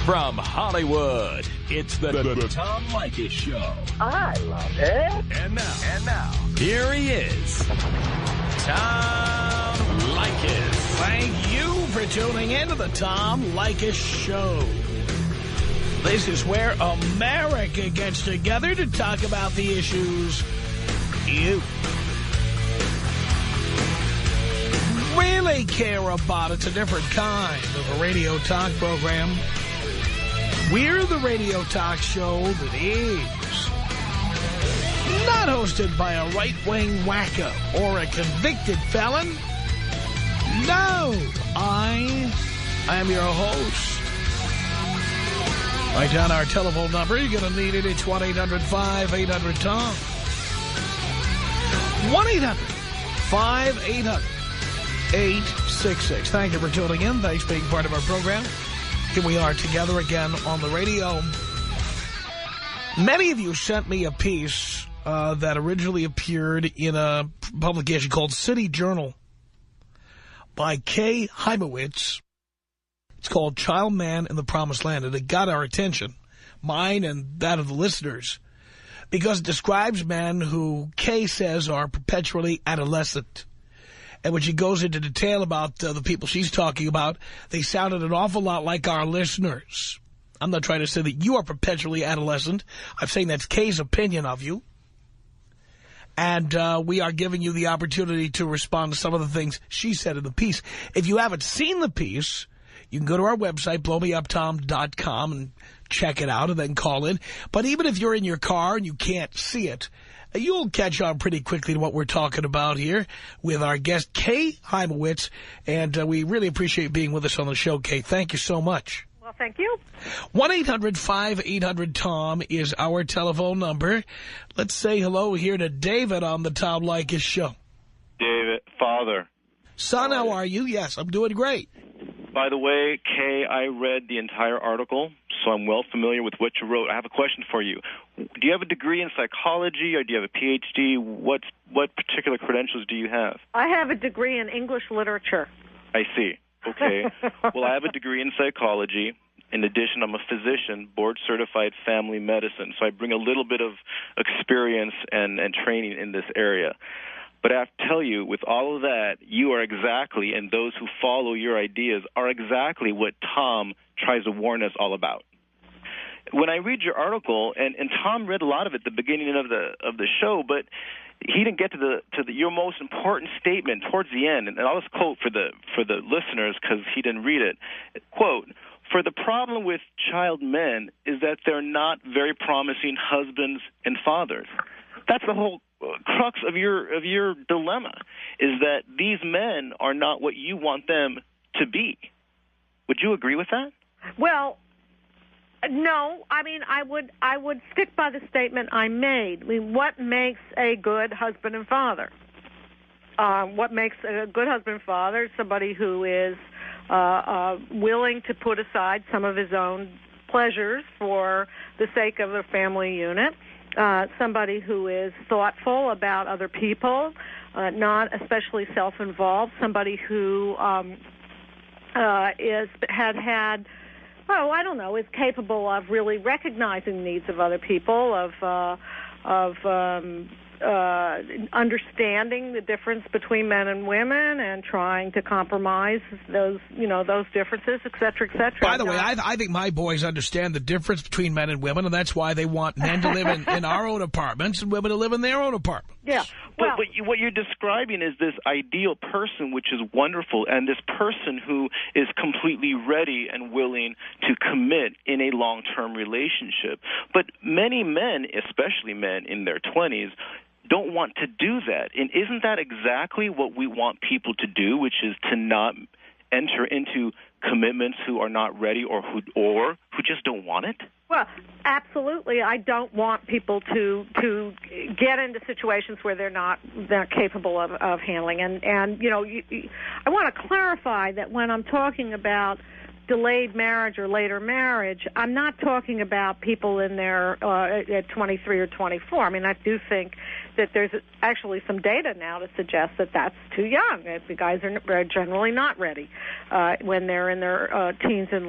From Hollywood, it's the Tom Leykis Show. I love it. And now, here he is, Tom Leykis. Thank you for tuning in to the Tom Leykis Show. This is where America gets together to talk about the issues you really care about. It's a different kind of a radio talk program. We're the radio talk show that is not hosted by a right-wing wacko or a convicted felon. No, I am your host. Write down our telephone number. You're going to need it. It's 1-800-5800-TOM. 1-800-5800-866. Thank you for tuning in. Thanks for being part of our program. Here we are together again on the radio. Many of you sent me a piece that originally appeared in a publication called City Journal by Kay Hymowitz. It's called Child Man in the Promised Land, and it got our attention, mine and that of the listeners, because it describes men who Kay says are perpetually adolescent. And when she goes into detail about the people she's talking about, they sounded an awful lot like our listeners. I'm not trying to say that you are perpetually adolescent. I'm saying that's Kay's opinion of you. And we are giving you the opportunity to respond to some of the things she said in the piece. If you haven't seen the piece, you can go to our website, blowmeuptom.com, and check it out and then call in. But even if you're in your car and you can't see it, you'll catch on pretty quickly to what we're talking about here with our guest, Kay Hymowitz. And we really appreciate being with us on the show, Kay. Thank you so much. Well, thank you. 1-800-5800-TOM is our telephone number. Let's say hello here to David on the Tom Leykis Show. David, father. Son, how are you? Yes, I'm doing great. By the way, Kay, I read the entire article, so I'm well familiar with what you wrote. I have a question for you. Do you have a degree in psychology, or do you have a Ph.D.? What particular credentials do you have? I have a degree in English literature. I see. Okay. Well, I have a degree in psychology. In addition, I'm a physician, board-certified family medicine, so I bring a little bit of experience and training in this area. But I have to tell you, with all of that, you are exactly, and those who follow your ideas are exactly what Tom tries to warn us all about. When I read your article, and Tom read a lot of it at the beginning of the show, but he didn't get to your most important statement towards the end, and I'll just quote for the listeners because he didn't read it. Quote, "For the problem with child men is that they're not very promising husbands and fathers." That's the whole crux of your dilemma, is that these men are not what you want them to be. Would you agree with that? Well, no. I mean, I would stick by the statement I made. I mean, what makes a good husband and father? What makes a good husband and father is somebody who is willing to put aside some of his own pleasures for the sake of a family unit. Somebody who is thoughtful about other people, not especially self-involved, somebody who is capable of really recognizing the needs of other people, of understanding the difference between men and women and trying to compromise those differences, et cetera, et cetera. By the way, I think my boys understand the difference between men and women, and that's why they want men to live in our own apartments and women to live in their own apartments. Yeah. But what you're describing is this ideal person, which is wonderful, and this person who is completely ready and willing to commit in a long-term relationship. But many men, especially men in their 20s, don't want to do that. And isn't that exactly what we want people to do, which is to not enter into commitments who are not ready or who just don't want it? Well, absolutely. I don't want people to get into situations where they're not capable of handling. And I want to clarify that when I'm talking about delayed marriage or later marriage, I'm not talking about people in their at 23 or 24. I mean, I do think that there's actually some data now to suggest that that's too young. The guys are generally not ready when they're in their teens and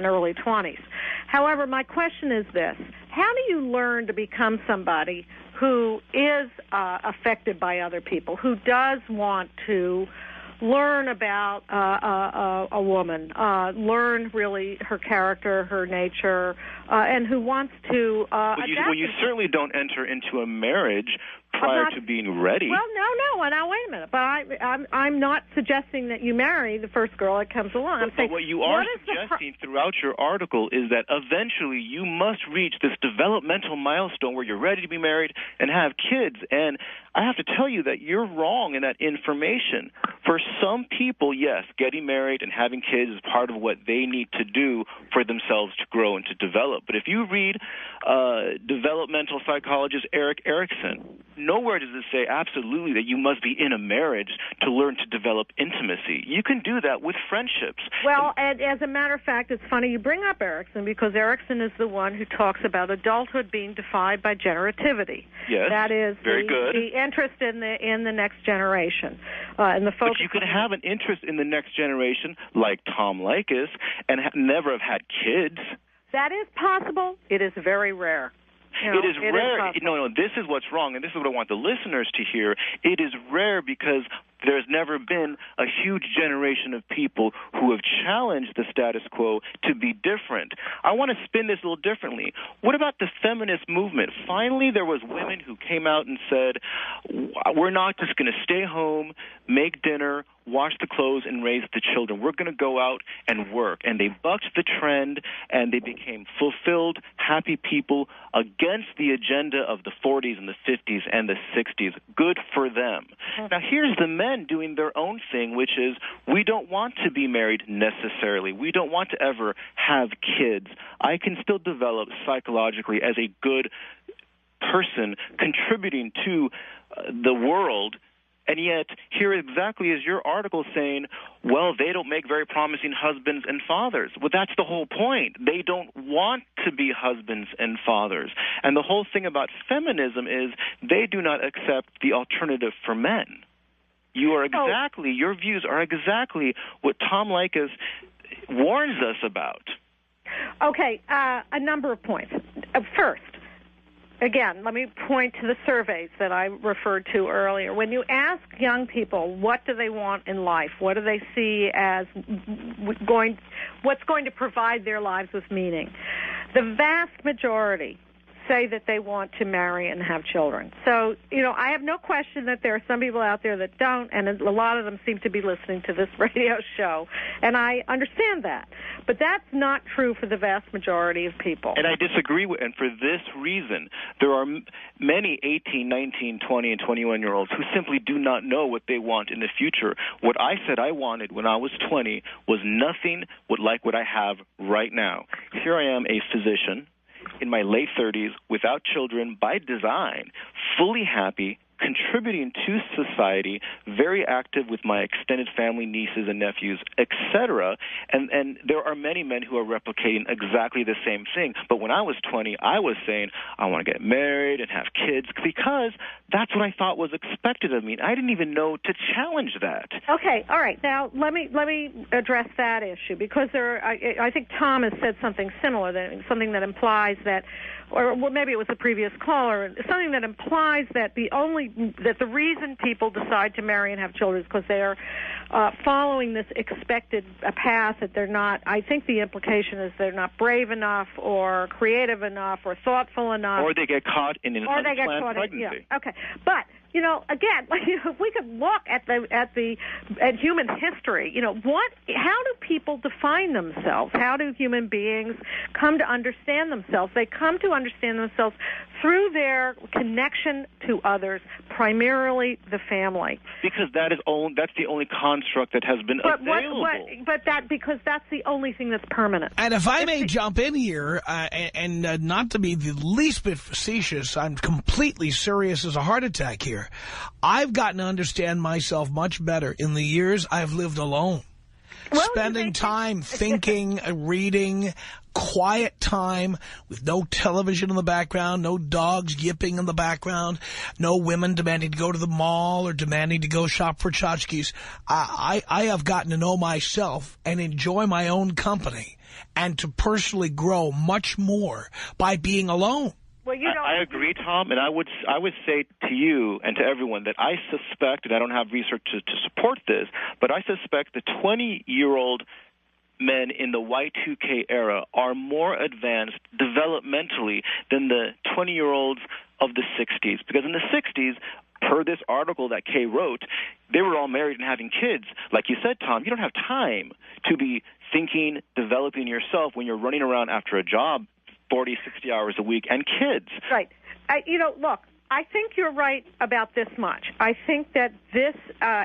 early 20s. However, my question is this: how do you learn to become somebody who is affected by other people, who does want to learn about a woman, learn really her character, her nature, and who wants to adapt? You certainly don't enter into a marriage prior to being ready. Well, no. Now, wait a minute. But I'm not suggesting that you marry the first girl that comes along. I'm saying, what you are suggesting throughout your article is that eventually you must reach this developmental milestone where you're ready to be married and have kids. And I have to tell you that you're wrong in that information. For some people, yes, getting married and having kids is part of what they need to do for themselves to grow and to develop. But if you read developmental psychologist Erik Erikson, nowhere does it say absolutely that you must be in a marriage to learn to develop intimacy. You can do that with friendships. Well, and as a matter of fact, it's funny you bring up Erikson, because Erikson is the one who talks about adulthood being defined by generativity. Yes, that is very good. The interest in the next generation, and the focus. But you can have an interest in the next generation, like Tom Leykis, and never have had kids. That is possible. It is very rare. It is rare. No, this is what's wrong, and this is what I want the listeners to hear. It is rare because there's never been a huge generation of people who have challenged the status quo to be different. I want to spin this a little differently. What about the feminist movement? Finally, there was women who came out and said, we're not just going to stay home, make dinner, wash the clothes, and raise the children. We're going to go out and work. And they bucked the trend, and they became fulfilled, happy people against the agenda of the 40s and the 50s and the 60s. Good for them. Now, here's the men doing their own thing, which is we don't want to be married necessarily. We don't want to ever have kids. I can still develop psychologically as a good person contributing to the world. And yet, here exactly is your article saying, well, they don't make very promising husbands and fathers. Well, that's the whole point. They don't want to be husbands and fathers. And the whole thing about feminism is they do not accept the alternative for men. Your views are exactly what Tom Leykis warns us about. Okay, a number of points. First, again, let me point to the surveys that I referred to earlier. When you ask young people what do they want in life, what do they see as what's going to provide their lives with meaning, the vast majority say that they want to marry and have children. So, I have no question that there are some people out there that don't, and a lot of them seem to be listening to this radio show, and I understand that. But that's not true for the vast majority of people. And I disagree and for this reason. There are many 18, 19, 20, and 21-year-olds who simply do not know what they want in the future. What I said I wanted when I was 20 was nothing like what I have right now. Here I am, a physician, in my late 30s, without children, by design, fully happy, contributing to society, very active with my extended family, nieces and nephews, etc. And there are many men who are replicating exactly the same thing. But when I was 20, I was saying, I want to get married and have kids because that's what I thought was expected of me. I didn't even know to challenge that. Okay, all right. Now, let me address that issue because I think Tom has said something similar, something that implies that, or maybe it was a previous caller, something that implies that the reason people decide to marry and have children is because they're following this expected path that they're not. I think the implication is they're not brave enough or creative enough or thoughtful enough. Or they get caught in an unplanned pregnancy. Okay. But, again, if we could look at human history, how do people define themselves? How do human beings come to understand themselves? They come to understand themselves through their connection to others, primarily the family. Because that's the only construct that has been available. Because that's the only thing that's permanent. And if I may jump in here, and not to be the least bit facetious, I'm completely serious as a heart attack here. I've gotten to understand myself much better in the years I've lived alone. Spending time thinking, reading, quiet time with no television in the background, no dogs yipping in the background, no women demanding to go to the mall or demanding to go shop for tchotchkes. I have gotten to know myself and enjoy my own company and to personally grow much more by being alone. Well, you don't. I agree, Tom, and I would say to you and to everyone that I suspect, and I don't have research to support this, but I suspect the 20-year-old men in the Y2K era are more advanced developmentally than the 20-year-olds of the 60s. Because in the 60s, per this article that Kay wrote, they were all married and having kids. Like you said, Tom, you don't have time to be thinking, developing yourself when you're running around after a job 40, 60 hours a week, and kids. Right. Look, I think you're right about this much. I think that this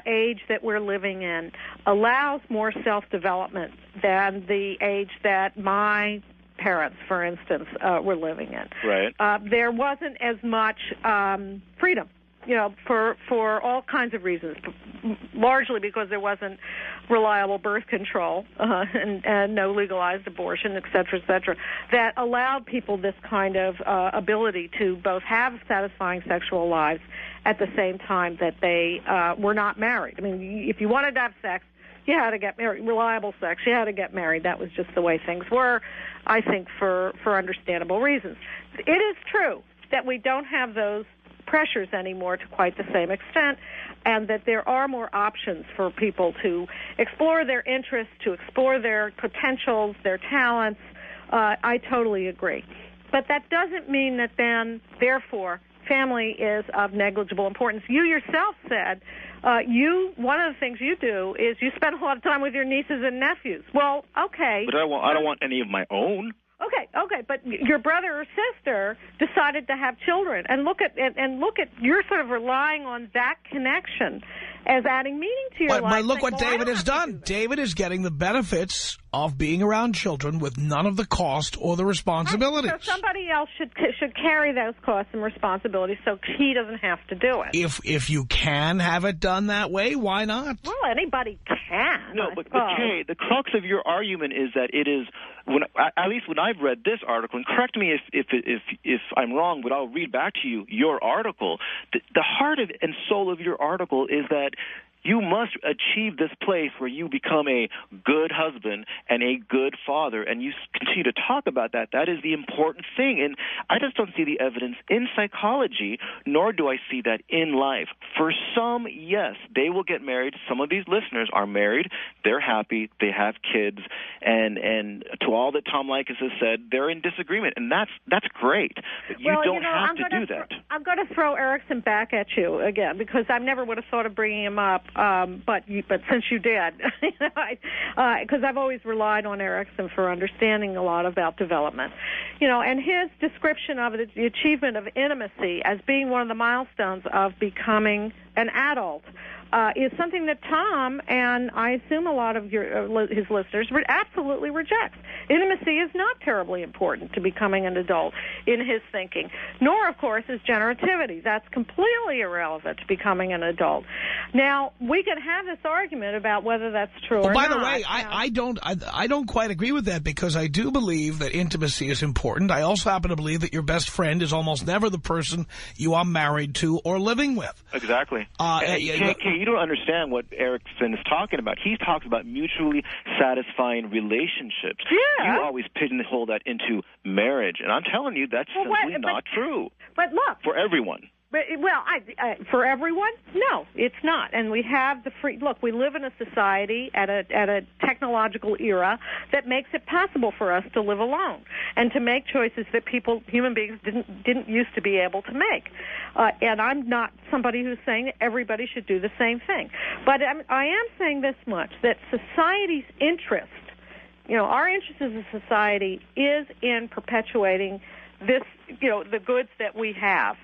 age that we're living in allows more self-development than the age that my parents, for instance, were living in. Right. There wasn't as much freedom, for all kinds of reasons, largely because there wasn't reliable birth control and no legalized abortion, et cetera, that allowed people this kind of ability to both have satisfying sexual lives at the same time that they were not married. I mean, if you wanted to have sex, you had to get married. Reliable sex, you had to get married. That was just the way things were, I think, for understandable reasons. It is true that we don't have those pressures anymore to quite the same extent, and that there are more options for people to explore their interests, to explore their potentials, their talents. I totally agree. But that doesn't mean that then, therefore, family is of negligible importance. You yourself said one of the things you do is you spend a lot of time with your nieces and nephews. Well, okay. But I don't want any of my own. Okay, but your brother or sister decided to have children, and look at you're sort of relying on that connection as adding meaning to your life. But look what David has done. David is getting the benefits of being around children with none of the cost or the responsibilities. Right. So somebody else should carry those costs and responsibilities, so he doesn't have to do it. If you can have it done that way, why not? Well, anybody can. No, but Kay, the crux of your argument is that it is, at least when I've read this article, and correct me if I'm wrong, but I'll read back to you your article. The heart and soul of your article is that you must achieve this place where you become a good husband and a good father, and you continue to talk about that. That is the important thing, and I just don't see the evidence in psychology, nor do I see that in life. For some, yes, they will get married. Some of these listeners are married. They're happy. They have kids, and to all that Tom Leykis has said, they're in disagreement, and that's great. But you don't have to do that. I'm going to throw Erickson back at you again, because I never would have thought of bringing him up. But since you did, because I've always relied on Erickson for understanding a lot about development, and his description of it, the achievement of intimacy as being one of the milestones of becoming an adult, is something that Tom and I assume a lot of his listeners absolutely rejects. Intimacy is not terribly important to becoming an adult in his thinking, nor, of course, is generativity. That's completely irrelevant to becoming an adult. Now, we can have this argument about whether that's true or not. By the way, I don't quite agree with that, because I do believe that intimacy is important. I also happen to believe that your best friend is almost never the person you are married to or living with. Exactly. You don't understand what Erickson is talking about. He talks about mutually satisfying relationships. Yeah. You always pigeonhole that into marriage, and I'm telling you that's simply not true. But look, for everyone. But, for everyone, no, it's not. And we have the free. Look, we live in a society at a technological era that makes it possible for us to live alone and to make choices that human beings didn't used to be able to make. And I'm not somebody who's saying that everybody should do the same thing. But I am saying this much, that society's interest, our interest as a society is in perpetuating this, the goods that we have.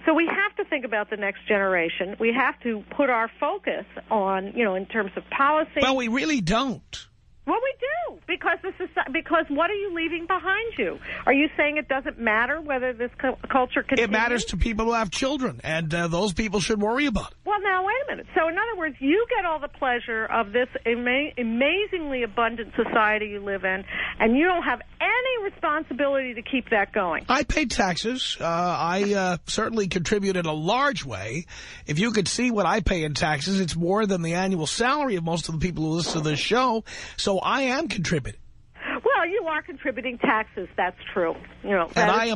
So we have to think about the next generation. We have to put our focus on, in terms of policy. Well, we really don't. Well, we do, because because what are you leaving behind you? Are you saying it doesn't matter whether this culture continues? It matters to people who have children, and those people should worry about it. Well, now, wait a minute. So, in other words, you get all the pleasure of this amazingly abundant society you live in, and you don't have any responsibility to keep that going. I pay taxes. I certainly contribute in a large way. If you could see what I pay in taxes, it's more than the annual salary of most of the people who listen to this show. So I am contributing. Well, you are contributing taxes. That's true. You know, and I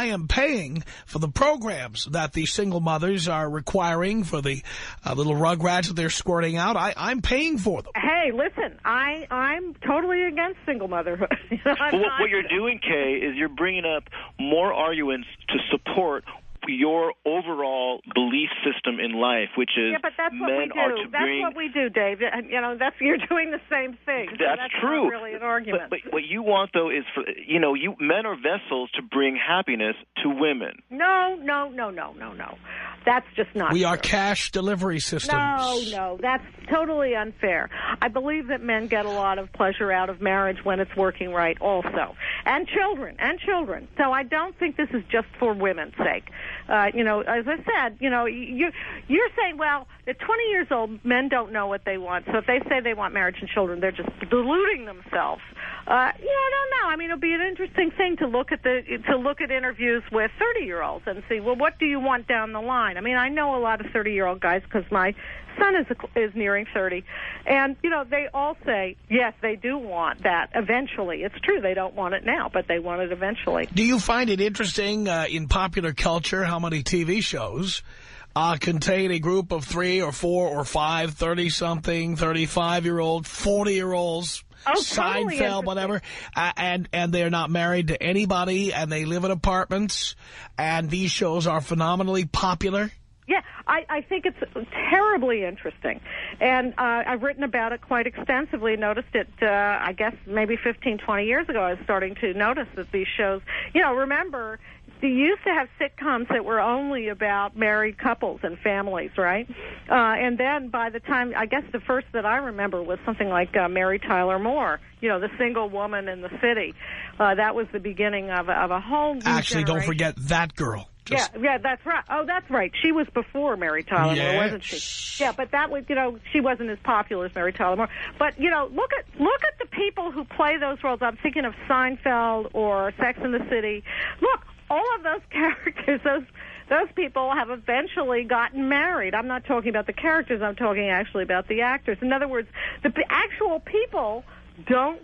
am paying for the programs that the single mothers are requiring, for the little rugrats that they're squirting out. I'm paying for them. Hey, listen, I'm totally against single motherhood. What you're doing, Kay, is you're bringing up more arguments to support your overall belief system in life, which is but that's what men we do. are to that's bring... what we do, Dave. You know, you're doing the same thing. So that's true. Not really an argument. But what you want, though, is for men are vessels to bring happiness to women. No. That's just not We true. are cash delivery systems. No, that's totally unfair. I believe that men get a lot of pleasure out of marriage when it's working right also. And children. So I don't think this is just for women's sake. As I said, you're saying, well, they're 20 years old, men don't know what they want. So if they say they want marriage and children, they're just deluding themselves. I don't know. I mean, it'll be an interesting thing to look at interviews with 30-year-olds and see, well, what do you want down the line? I mean, I know a lot of 30-year-old guys because my son is nearing 30, and they all say yes, they do want that eventually. It's true they don't want it now, but they want it eventually. Do you find it interesting in popular culture how many TV shows contain a group of 3 or 4 or 5 30-something, 35-year-old, 40-year-olds? Totally Seinfeld, whatever, and they're not married to anybody, and they live in apartments, and these shows are phenomenally popular? Yeah, I think it's terribly interesting. And I've written about it quite extensively, noticed it, I guess, maybe 15, 20 years ago. I was starting to notice that these shows, remember, they used to have sitcoms that were only about married couples and families, right? And then by the time, I guess the first that I remember was something like Mary Tyler Moore, the single woman in the city. That was the beginning of a whole new Actually, generation. don't forget that girl. Yeah, that's right. Oh, that's right. She was before Mary Tyler Moore, wasn't she? Yeah, but that was, she wasn't as popular as Mary Tyler Moore. But, look at the people who play those roles. I'm thinking of Seinfeld or Sex and the City. Look, all of those characters, those people have eventually gotten married. I'm not talking about the characters. I'm talking actually about the actors. In other words, the actual people don't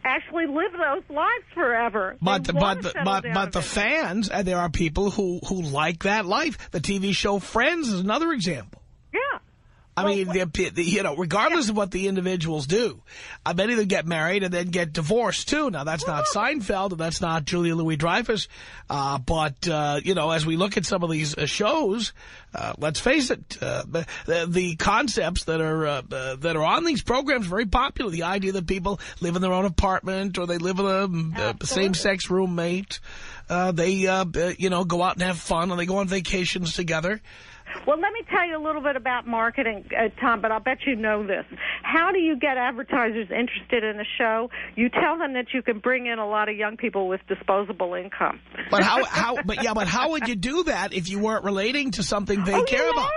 actually live those lives forever. But the fans, and there are people who like that life. The TV show Friends is another example. Yeah. I mean, regardless of what the individuals do, many of them get married and then get divorced, too. Now, that's not Seinfeld, and that's not Julia Louis-Dreyfus. But as we look at some of these shows, let's face it, the concepts that are on these programs are very popular. The idea that people live in their own apartment or they live with a same-sex roommate. They go out and have fun, and they go on vacations together. Well, let me tell you a little bit about marketing, Tom, but I'll bet you know this. How do you get advertisers interested in a show? You tell them that you can bring in a lot of young people with disposable income. But how would you do that if you weren't relating to something they care about?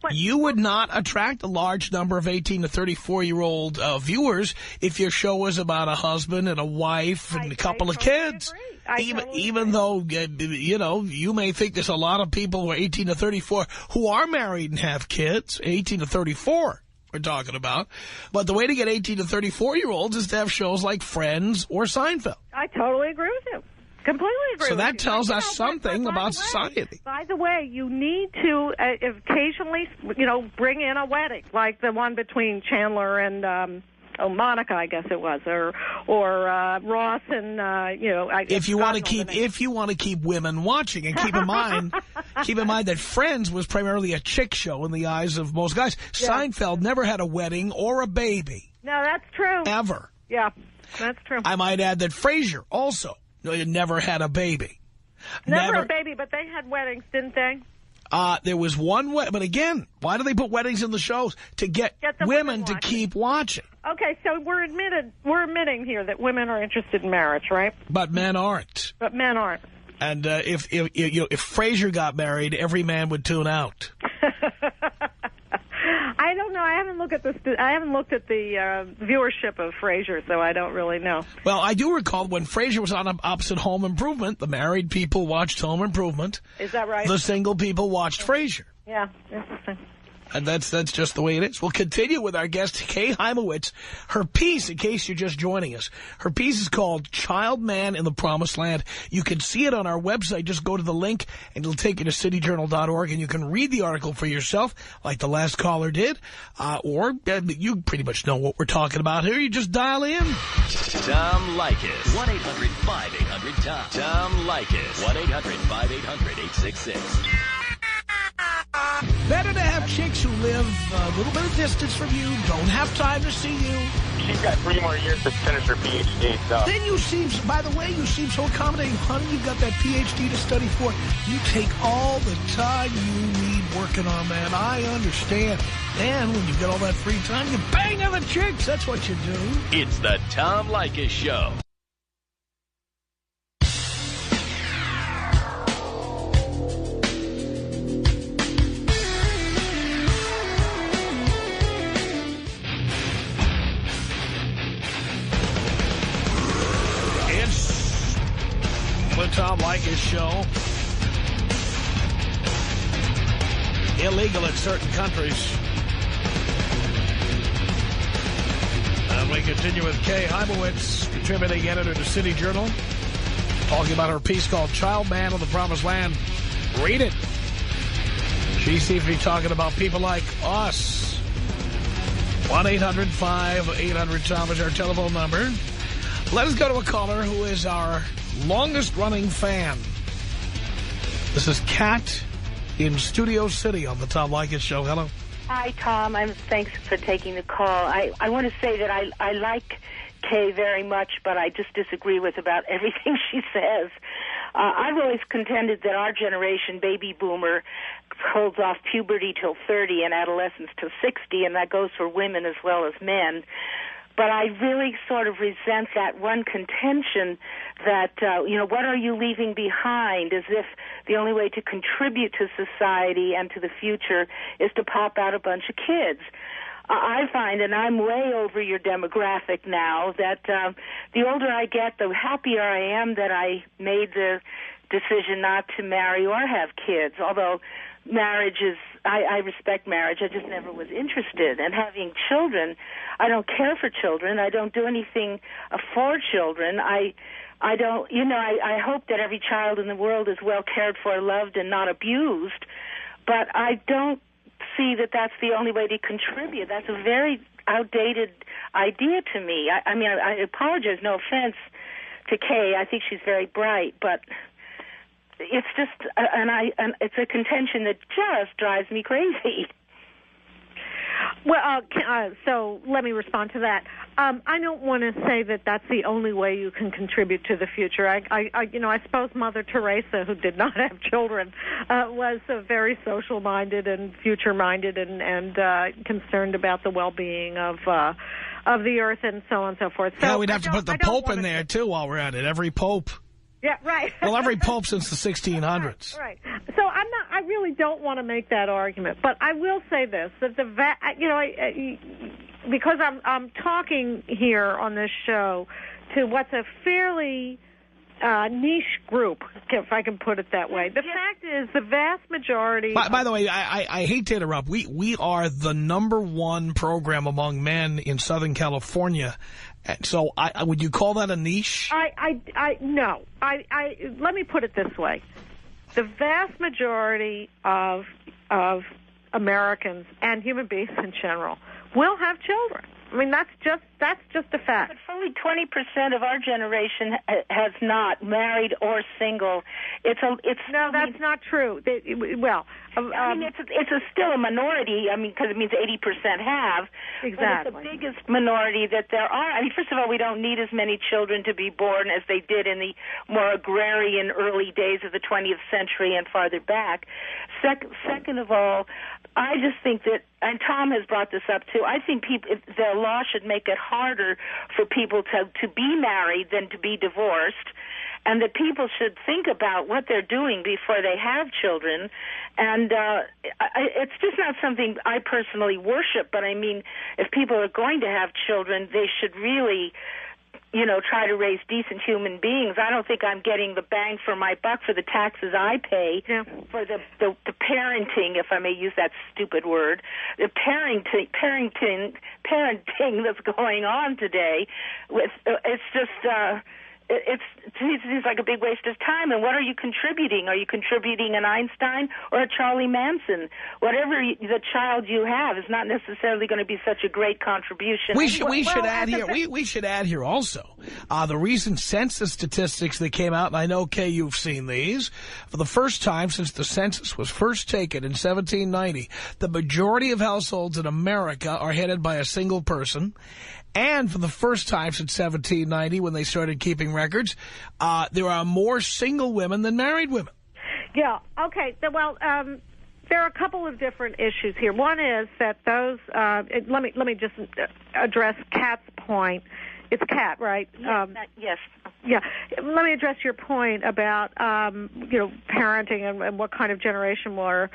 You would not attract a large number of 18 to 34-year-old viewers if your show was about a husband and a wife and a couple of kids. Even though, you may think there's a lot of people who are 18 to 34 who are married and have kids, 18 to 34 we're talking about. But the way to get 18 to 34-year-olds is to have shows like Friends or Seinfeld. I totally agree with you. Completely agree with you. So that tells us something about society. By the way, you need to occasionally, bring in a wedding, like the one between Chandler and Monica, I guess it was, or Ross and if you want to keep women watching, and keep in mind that Friends was primarily a chick show in the eyes of most guys. Yeah. Seinfeld never had a wedding or a baby. No, that's true. Ever. Yeah, that's true. I might add that Frasier also never had a baby. Never a baby, but they had weddings, didn't they? There was one way, but again, why do they put weddings in the shows? To get women to keep watching. Okay, so we're admitting here that women are interested in marriage, right? But men aren't. But men aren't. And if Frasier got married, every man would tune out. I don't know. I haven't looked at the viewership of Frasier, so I don't really know. Well, I do recall when Frasier was on opposite Home Improvement, the married people watched Home Improvement. Is that right? The single people watched Frasier. Yeah, interesting. And that's just the way it is. We'll continue with our guest, Kay Hymowitz. Her piece, in case you're just joining us, her piece is called Child Man in the Promised Land. You can see it on our website. Just go to the link, and it'll take you to cityjournal.org, and you can read the article for yourself, like the last caller did. Or you pretty much know what we're talking about here. You just dial in. Tom Leykis. 1-800-5800-TOM. Tom Leykis. 1-800-5800-866. Better to have chicks who live a little bit of distance from you, don't have time to see you. She's got 3 more years to finish her PhD, so. Then you seem, by the way, you seem so accommodating. Honey, you've got that PhD to study for. You take all the time you need working on that. I understand. And when you get all that free time, you bang other chicks. That's what you do. It's the Tom Leykis Show. The Tom Leykis Show. Illegal in certain countries. And we continue with Kay Hymowitz, contributing editor to City Journal, talking about her piece called Child Man of the Promised Land. Read it. She seems to be talking about people like us. 1-800-5800-TOM is our telephone number. Let us go to a caller who is our longest-running fan. This is Kat in Studio City on the Tom Leykis Show. Hello. Hi, Tom. Thanks for taking the call. I want to say that I like Kay very much, but I just disagree with about everything she says. I've always contended that our generation, baby boomer, holds off puberty till 30 and adolescence till 60, and that goes for women as well as men. But I really sort of resent that one contention that, what are you leaving behind, as if the only way to contribute to society and to the future is to pop out a bunch of kids. I find, and I'm way over your demographic now, that the older I get, the happier I am that I made the decision not to marry or have kids, although marriage is, I respect marriage. I just never was interested. And having children, I don't care for children. I don't do anything for children. I don't, I hope that every child in the world is well cared for, loved, and not abused. But I don't see that that's the only way to contribute. That's a very outdated idea to me. I mean, I apologize, no offense to Kay. I think she's very bright, but it's just, and it's a contention that just drives me crazy. Well, so let me respond to that. I don't want to say that that's the only way you can contribute to the future. I suppose Mother Teresa, who did not have children, was very social-minded and future-minded and concerned about the well-being of the earth and so on and so forth. So yeah, we'd have to put the Pope in there, too, while we're at it. Every Pope. Yeah, right. Well, every Pope since the 1600s. Right. So I really don't want to make that argument, but I will say this, that because I'm talking here on this show to what's a fairly niche group, if I can put it that way. The fact is, the vast majority... By the way, I hate to interrupt. We are the #1 program among men in Southern California. So would you call that a niche? No. Let me put it this way. The vast majority of Americans and human beings in general will have children. I mean, that's just a fact. But fully 20% of our generation has not married or single. That's not true. It's still a minority. I mean, because it means 80% have. Exactly. But it's the biggest minority that there are. I mean, first of all, we don't need as many children to be born as they did in the more agrarian early days of the 20th century and farther back. Second of all, I just think that, and Tom has brought this up too, I think the law should make it harder for people to be married than to be divorced, and that people should think about what they're doing before they have children. And it's just not something I personally worship, but I mean, if people are going to have children, they should really, try to raise decent human beings. I don't think I'm getting the bang for my buck for the taxes I pay for the parenting, if I may use that stupid word, the parenting that's going on today. It's just it seems like a big waste of time. And what are you contributing? Are you contributing an Einstein or a Charlie Manson? Whatever the child you have is not necessarily going to be such a great contribution. We should add here also the recent census statistics that came out, and I know, Kay, you've seen these. For the first time since the census was first taken in 1790, the majority of households in America are headed by a single person. And for the first time since 1790, when they started keeping records, there are more single women than married women. Yeah, okay. Well, there are a couple of different issues here. One is that those, let me just address Kat's point. It's Kat, right? Yes. Yeah. Let me address your point about, parenting and what kind of generation we're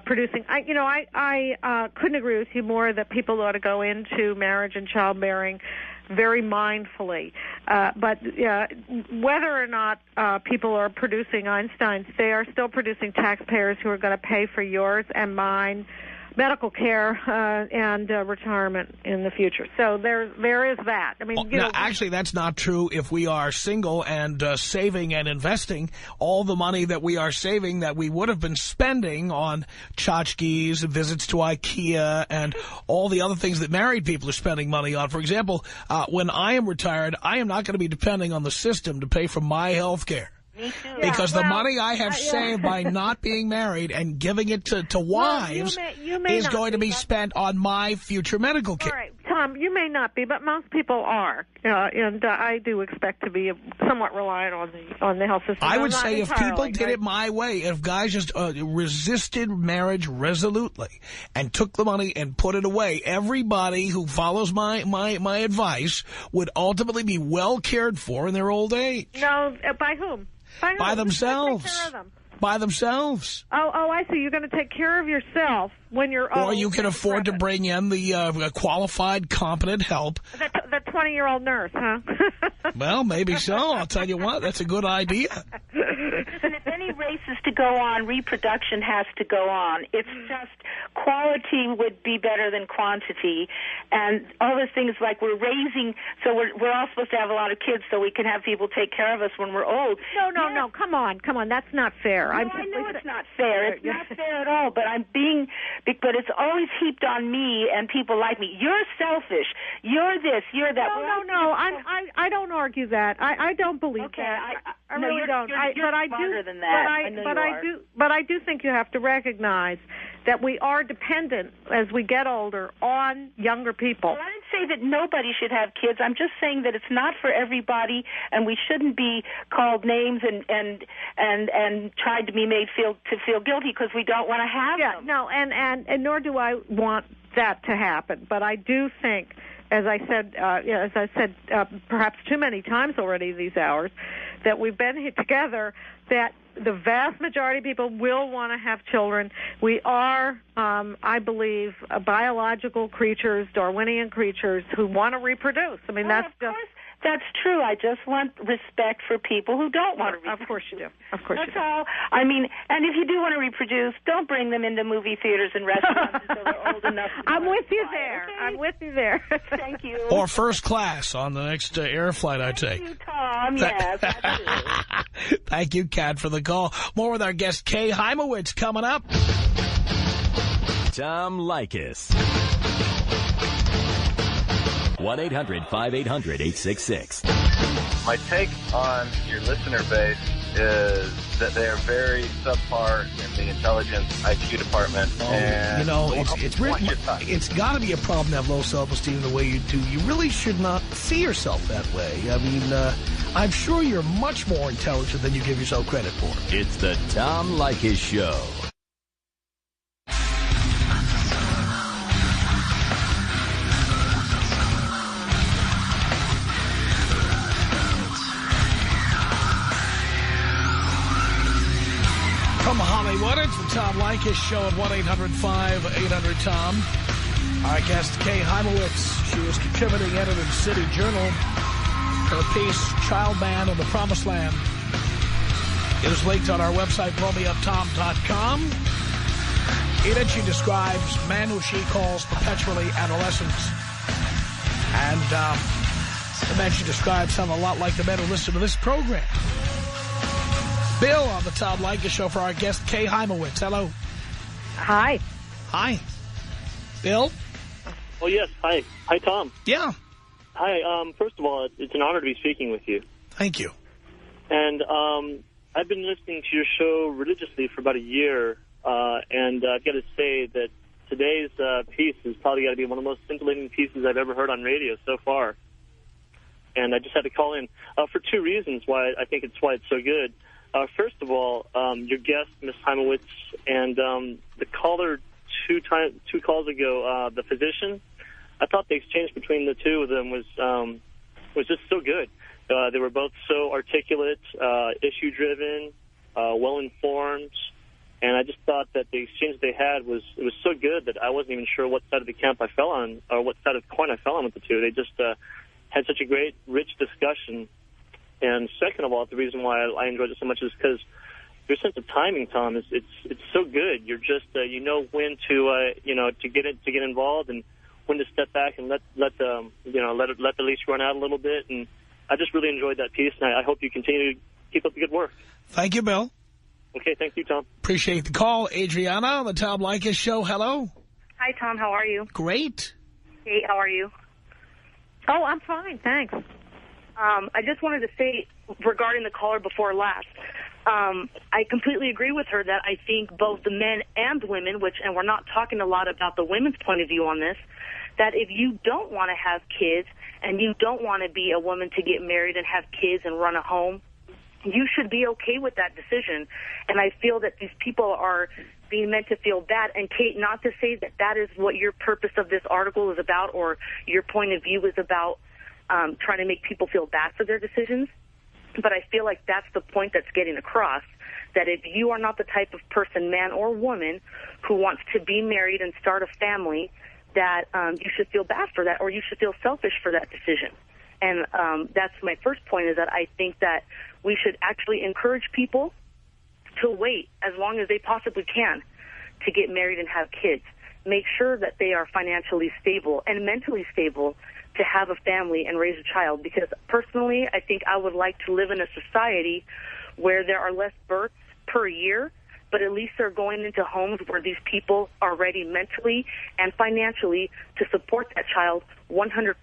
producing. I couldn't agree with you more that people ought to go into marriage and childbearing very mindfully. But whether or not people are producing Einsteins, they are still producing taxpayers who are going to pay for yours and mine medical care and retirement in the future. So there is that. I mean, actually, that's not true. If we are single and saving and investing, all the money that we are saving that we would have been spending on tchotchkes, visits to IKEA, and all the other things that married people are spending money on. For example, when I am retired, I am not going to be depending on the system to pay for my health care. Me too. Because the money I have saved by not being married and giving it to wives is going to be spent on my future medical care. All right, Tom, you may not be, but most people are. And I do expect to be somewhat reliant on the health system. I would say if people did it my way, if guys just resisted marriage resolutely and took the money and put it away, everybody who follows my advice would ultimately be well cared for in their old age. No, by whom? By themselves. Take care of them? By themselves. Oh, I see. You're going to take care of yourself when you're old. Or you can afford to bring in the qualified, competent help. The 20-year-old nurse, huh? Well, maybe so. I'll tell you what. That's a good idea. Listen, if any race is to go on, reproduction has to go on. It's just quality would be better than quantity. And all those things like we're raising, so we're all supposed to have a lot of kids so we can have people take care of us when we're old. No. Come on. That's not fair. No, I know it's not fair. It's not fair at all. But but it's always heaped on me and people like me. You're selfish. You're this. You're that. No. I don't argue that. I don't believe that. I really don't. You're smarter than that. But I do think you have to recognize that we are dependent as we get older on younger people. Well, I didn't say that nobody should have kids. I'm just saying that it's not for everybody, and we shouldn't be called names and tried to be made feel guilty because we don't want to have them. No, and nor do I want that to happen. But I do think, as I said, perhaps too many times already these hours, that we've been here together, that the vast majority of people will want to have children. We are, I believe, biological creatures, Darwinian creatures, who want to reproduce. I mean, that's true. I just want respect for people who don't want to reproduce. Of course you do. Of course That's all. I mean, and if you do want to reproduce, don't bring them into movie theaters and restaurants until they're old enough. I'm with you there. Okay? I'm with you there. Thank you. Or first class on the next air flight I take. Thank you, Tom. Yes, that's it. Thank you, Kat, for the call. More with our guest, Kay Hymowitz, coming up. Tom Leykis. 1-800-5800-866. My take on your listener base is that they are very subpar in the intelligence IQ department. And it's got to be a problem to have low self-esteem the way you do. You really should not see yourself that way. I mean, I'm sure you're much more intelligent than you give yourself credit for. It's the Tom Leykis Show. From Hollywood, it's the Tom Leykis Show at 1-800-5800-TOM. Our guest, Kay Hymowitz. She was contributing editor to City Journal. Her piece, Child Man of the Promised Land. It is linked on our website, blowmeuptom.com. In it, she describes men who she calls perpetually adolescents. And the men she describes sound a lot like the men who listen to this program. Bill on the Tom Leykis Show for our guest, Kay Hymowitz. Hello. Hi. Hi. Bill? Oh, yes. Hi. Hi, Tom. Yeah. Hi. First of all, it's an honor to be speaking with you. Thank you. And I've been listening to your show religiously for about a year, and I've got to say that today's piece has probably got to be one of the most scintillating pieces I've ever heard on radio so far. And I just had to call in for two reasons why I think it's so good. First of all, your guest, Ms. Hymowitz, and the caller two calls ago, the physician, I thought the exchange between the two of them was just so good. They were both so articulate, issue-driven, well-informed, and I just thought that the exchange they had was so good that I wasn't even sure what side of the camp I fell on, or what side of the coin I fell on with the two. They just had such a great, rich discussion. And second of all, the reason why I enjoyed it so much is because your sense of timing, Tom, it's so good. You're just you know when to get involved, and when to step back and let the leash run out a little bit. And I just really enjoyed that piece, and I hope you continue to keep up the good work. Thank you, Bill. Okay, thank you, Tom. Appreciate the call. Adriana on the Tom Leykis Show. Hello. Hi, Tom. How are you? Great. Hey, how are you? Oh, I'm fine. Thanks. I just wanted to say, regarding the caller before last, I completely agree with her that I think both the men and women, and we're not talking a lot about the women's point of view on this, that if you don't want to have kids and you don't want to be a woman to get married and have kids and run a home, you should be okay with that decision. And I feel that these people are being meant to feel bad. And, Kate, not to say that that is what your purpose of this article is about or your point of view is about, trying to make people feel bad for their decisions. But I feel like that's the point that's getting across, that if you are not the type of person, man or woman, who wants to be married and start a family, that you should feel bad for that, or you should feel selfish for that decision. And that's my first point, is that I think that we should actually encourage people to wait as long as they possibly can to get married and have kids. Make sure that they are financially stable and mentally stable to have a family and raise a child, because personally I think I would like to live in a society where there are less births per year, but at least they're going into homes where these people are ready mentally and financially to support that child 100%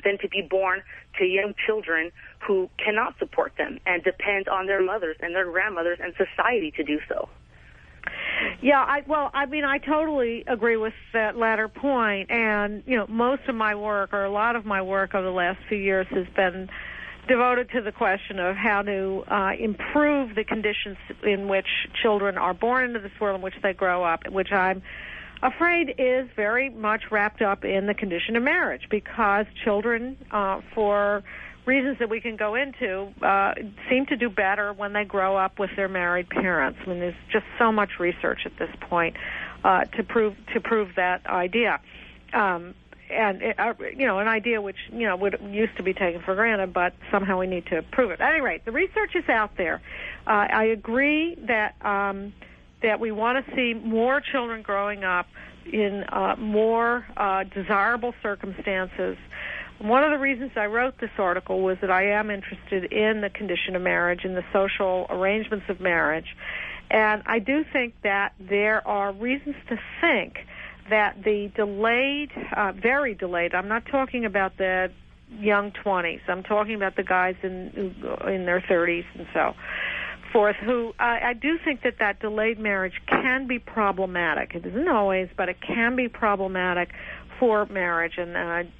than to be born to young children who cannot support them and depend on their mothers and their grandmothers and society to do so. Yeah, I totally agree with that latter point. And, most of my work, or a lot of my work over the last few years, has been devoted to the question of how to improve the conditions in which children are born into this world, in which they grow up, which I'm afraid is very much wrapped up in the condition of marriage, because children, for reasons that we can go into, seem to do better when they grow up with their married parents. I mean, there's just so much research at this point to prove that idea, and an idea which used to be taken for granted, but somehow we need to prove it. At any rate, the research is out there. I agree that we want to see more children growing up in more desirable circumstances. One of the reasons I wrote this article was that I am interested in the condition of marriage and the social arrangements of marriage. And I do think that there are reasons to think that the delayed, very delayed, I'm not talking about the young 20s, I'm talking about the guys in their 30s and so forth, who I do think that delayed marriage can be problematic. It isn't always, but it can be problematic for marriage, and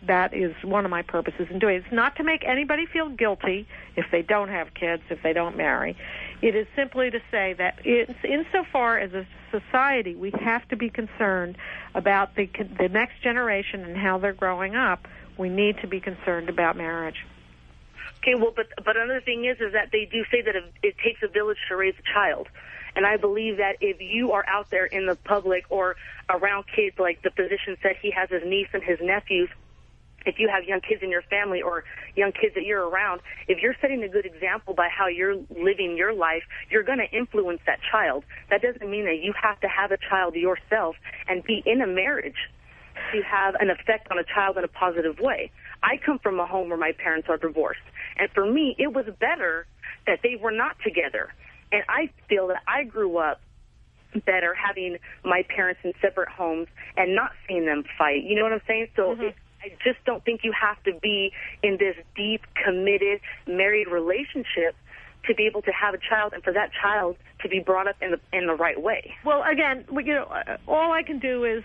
that is one of my purposes in doing it. It's not to make anybody feel guilty if they don't have kids, if they don't marry. It is simply to say that insofar as a society, we have to be concerned about the next generation and how they're growing up. We need to be concerned about marriage. Okay, well, but another thing is that they do say that it takes a village to raise a child. And I believe that if you are out there in the public or around kids, like the physician said he has his niece and his nephews, if you have young kids in your family or young kids that you're around, if you're setting a good example by how you're living your life, you're going to influence that child. That doesn't mean that you have to have a child yourself and be in a marriage to have an effect on a child in a positive way. I come from a home where my parents are divorced. And for me, it was better that they were not together. And I feel that I grew up better having my parents in separate homes and not seeing them fight. You know what I'm saying? So I just don't think you have to be in this deep, committed, married relationship to be able to have a child and for that child to be brought up in the right way. Well, again, all I can do is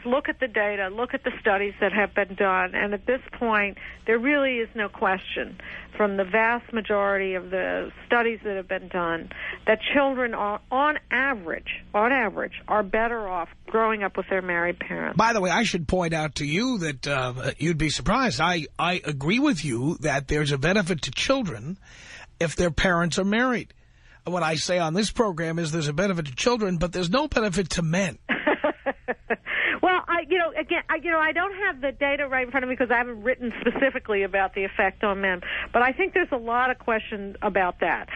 look at the data, look at the studies that have been done, and at this point, there really is no question from the vast majority of the studies that have been done that children are, on average, are better off growing up with their married parents. By the way, I should point out to you that you'd be surprised. I agree with you that there's a benefit to children if their parents are married. What I say on this program is there's a benefit to children, but there's no benefit to men. Well, I don't have the data right in front of me because I haven't written specifically about the effect on men. But I think there's a lot of questions about that.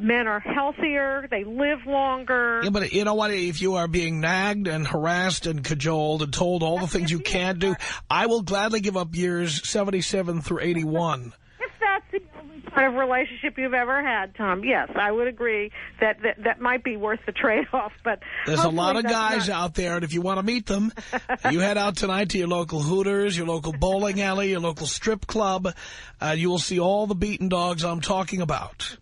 Men are healthier. They live longer. Yeah, but you know what? If you are being nagged and harassed and cajoled and told all the things you can't do, I will gladly give up years 77 through 81. If that's the only kind of relationship you've ever had, Tom, yes, I would agree that might be worth the trade-off. But there's a lot of guys out there, and if you want to meet them, you head out tonight to your local Hooters, your local bowling alley, your local strip club. You will see all the beaten dogs I'm talking about.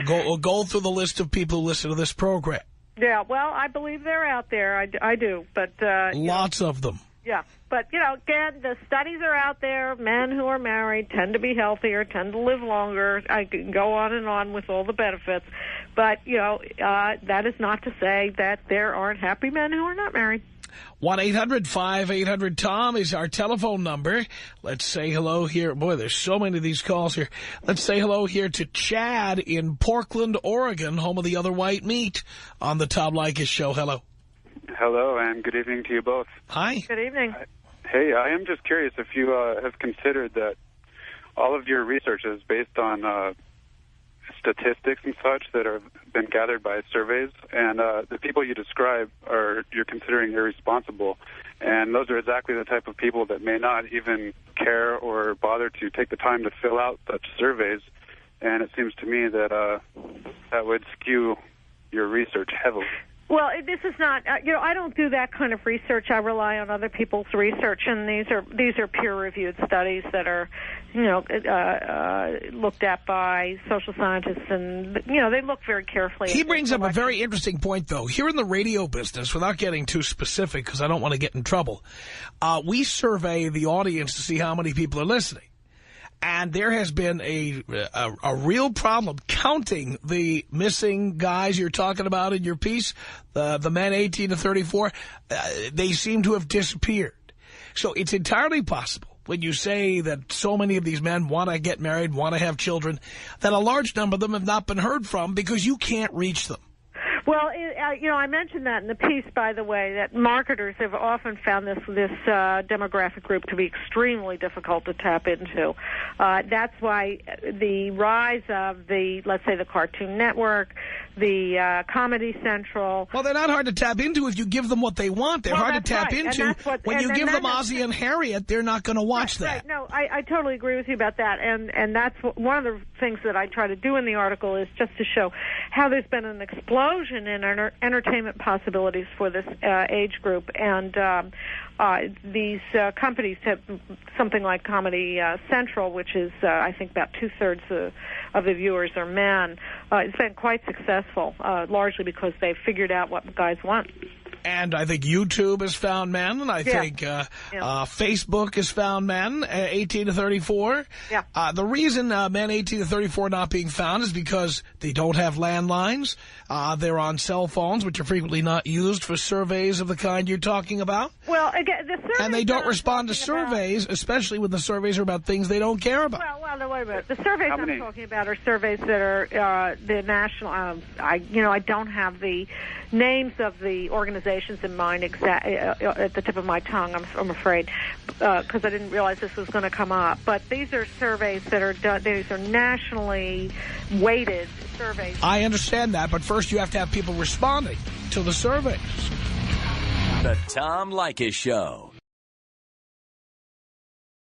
Go through the list of people who listen to this program. Yeah, well, I believe they're out there. I do, but lots of them. Yeah, but, again, the studies are out there. Men who are married tend to be healthier, tend to live longer. I can go on and on with all the benefits. But, that is not to say that there aren't happy men who are not married. 1-800-5800-TOM is our telephone number. Let's say hello here. Boy, there's so many of these calls here. Let's say hello here to Chad in Portland, Oregon, home of the other white meat on the Tom Leykis Show. Hello. Hello, and good evening to you both. Hi. Good evening. Hey, I am just curious if you have considered that all of your research is based on statistics and such that have been gathered by surveys, and the people you describe you're considering irresponsible, and those are exactly the type of people that may not even care or bother to take the time to fill out such surveys, and it seems to me that that would skew your research heavily. Well, this is not, I don't do that kind of research. I rely on other people's research, and these are peer-reviewed studies that are, looked at by social scientists, and, they look very carefully. He brings up a very interesting point, though. Here in the radio business, without getting too specific, because I don't want to get in trouble, we survey the audience to see how many people are listening. And there has been a real problem counting the missing guys you're talking about in your piece, the men 18 to 34. They seem to have disappeared. So it's entirely possible when you say that so many of these men want to get married, want to have children, that a large number of them have not been heard from because you can't reach them. Well, I mentioned that in the piece, by the way, that marketers have often found this demographic group to be extremely difficult to tap into. That's why the rise of let's say, the Cartoon Network, the Comedy Central. Well, they're not hard to tap into if you give them what they want. They're hard to tap into. When you give them Ozzie and Harriet, they're not going to watch that. Right. No, I totally agree with you about that. And that's one of the things that I try to do in the article is just to show how there's been an explosion explosion in entertainment possibilities for this age group, and these companies have something like Comedy Central, which is, I think, about 2/3 of the viewers are men. It's been quite successful, largely because they've figured out what guys want. And I think YouTube has found men, and I think Facebook has found men, 18 to 34. Yeah. The reason men 18 to 34 are not being found is because they don't have landlines. They're on cell phones, which are frequently not used for surveys of the kind you're talking about. Well, again, the surveys and they don't respond to surveys, especially when the surveys are about things they don't care about. Well, no, wait a minute. The surveys I'm talking about are surveys that are the national. I don't have the names of the organizations in mind at the tip of my tongue. I'm afraid, because I didn't realize this was going to come up. But these are surveys that are done. These are nationally weighted surveys. I understand that, but first you have to have people responding to the surveys. The Tom Leykis Show.